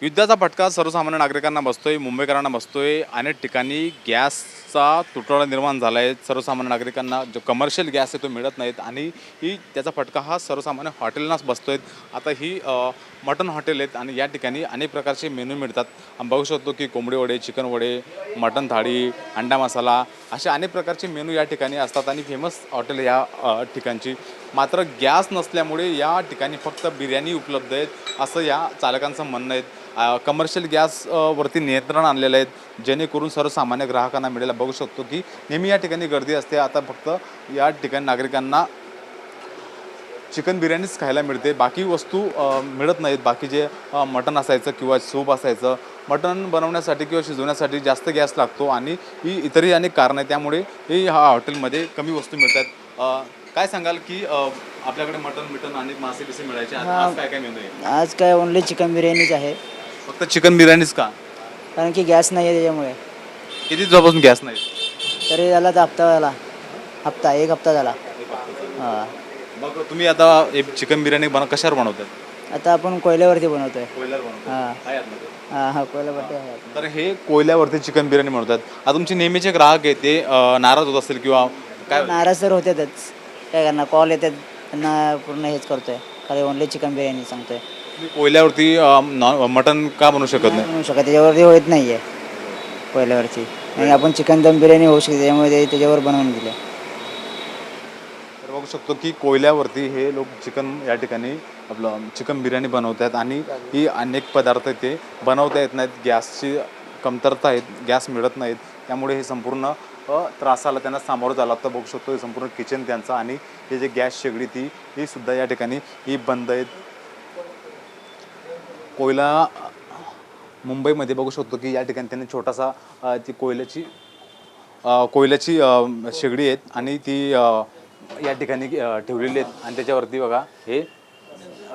युद्धाचा फटका सर्वसामान्य नागरिकांना बसतोय, मुंबईकरांना बसतोय. अनेक ठिकाणी गॅसचा तुटवडा निर्माण झाला आहे. सर्वसामान्य नागरिकांना जो कमर्शियल गॅस आहे तो मिळत नाहीत आणि त्याचा फटका हा सर्वसामान्य हॉटेलनाच बसतोय. आता ही मटन हॉटेल आहेत आणि या ठिकाणी अनेक प्रकारचे मेनू मिळतात. आपण बघू शकतो की कोंबडी वडे, चिकन वडे, मटन थाळी, अंडा मसाला असे अनेक प्रकारचे मेनू या ठिकाणी असतात आणि फेमस हॉटेल या ठिकाणची. मात्र गॅस नसल्यामुळे या ठिकाणी फक्त बिर्याणी उपलब्ध आहेत असं या चालकांचं म्हणणं आहे. कमर्शियल गॅस वरती नियंत्रण आणलेलं आहे जेणेकरून सर्वसामान्य ग्राहकांना मिळेल. बघू शकतो की नेहमी या ठिकाणी गर्दी असते. आता फक्त या ठिकाणी नागरिकांना चिकन बिर्याणीच खायला मिळते, बाकी वस्तू मिळत नाहीत. बाकी जे मटण असायचं किंवा सूप असायचं, मटण बनवण्यासाठी किंवा शिजवण्यासाठी जास्त गॅस लागतो आणि ही इतरही अनेक कारणं आहेत. त्यामुळे ह्या हॉटेलमध्ये कमी वस्तू मिळतात. काय सांगाल की आपल्याकडे मटण आणि मासे बिसे मिळायचे, आज काय काय मेनू आहे? आज काय ओनली चिकन बिर्याणीच आहे, फक्त चिकन बिर्याणीच का? कारण की गॅस नाही आहे त्याच्यामुळे. किती दिवसापासून गॅस नाही? तरी झाला तर एक हप्ता झाला. हां, मग तुम्ही आता चिकन बिर्याणी कशावर बनवतात? आता आपण कोयल्यावरती बनवतोय. कोयल्यावर बनवतात. हां काय आतमध्ये? हां कोयल्यावरती आहे. तर हे कोयल्यावरती चिकन बिर्याणी बनवतात. आता तुमचे नेहमीचे ग्राहक आहेत ते नाराज होत असतील किंवा काय? नाराज तर होतातच, काय करणार, कॉल येतात त्यांना पूर्ण हेच करतोय, खाली ओनली चिकन बिर्याणी सांगतोय. तुम्ही कोयल्यावरती मटन का बनवू शकत नाही? बनवू शकत, त्याच्यावरती होत नाही आहे कोयल्यावरची. आणि आपण चिकन दम बिर्याणी होऊ शकते, त्यामुळे त्याच्यावर बनवून दिले. तर बघू शकतो की कोयल्यावरती हे लोक चिकन या ठिकाणी आपलं चिकन बिर्याणी बनवतात आणि ही अनेक पदार्थ ते बनवता येत नाहीत. गॅसची कमतरता आहेत, गॅस मिळत नाहीत, त्यामुळे हे संपूर्ण त्रासाला त्यांना सामोरं जावं लागतं. बघू शकतो हे संपूर्ण किचन त्यांचं आणि हे जे गॅस शेगडी ही सुद्धा या ठिकाणी ही बंद आहेत. कोयला मुंबईमध्ये बघू शकतो की या ठिकाणी त्यांनी छोटासा ती कोयल्याची शेगडी आहेत आणि ती या ठिकाणी ठेवलेली आहेत आणि त्याच्यावरती बघा हे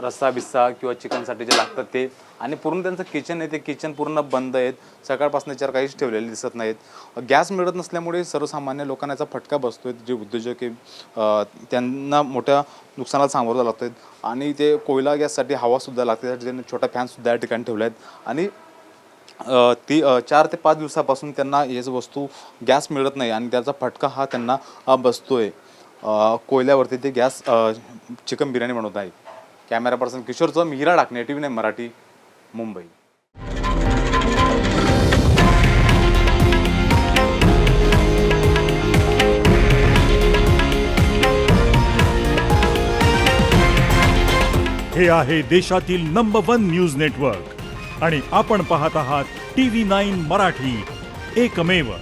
रस्सा बिस्सा किंवा चिकनसाठी जे लागतात ते, आणि पूर्ण त्यांचं किचन आहे ते किचन पूर्ण बंद आहेत. सकाळपासून याच्यावर काहीच ठेवलेले दिसत नाहीत. गॅस मिळत नसल्यामुळे सर्वसामान्य लोकांना याचा फटका बसतोय. जे उद्योजक आहे त्यांना मोठ्या नुकसानाला सामोरं जावं लागतं आणि ते कोयला गॅससाठी हवासुद्धा लागते, त्यासाठी त्यांनी छोटा फॅनसुद्धा या ठिकाणी ठेवला आहेत आणि 4 ते 5 दिवसापासून त्यांना हेच वस्तू गॅस मिळत नाही आणि त्याचा फटका हा त्यांना बसतोय. कोयल्यावरती ते गॅस चिकन बिर्याणी बनवत आहे. Camera person किशोरचं, Mihira Dakne, TV9 Marathi, Mumbai. हे आहे देशातील नंबर 1 न्यूज नेटवर्क आणि आपण पाहत आहात TV9 मराठी, एकमेव.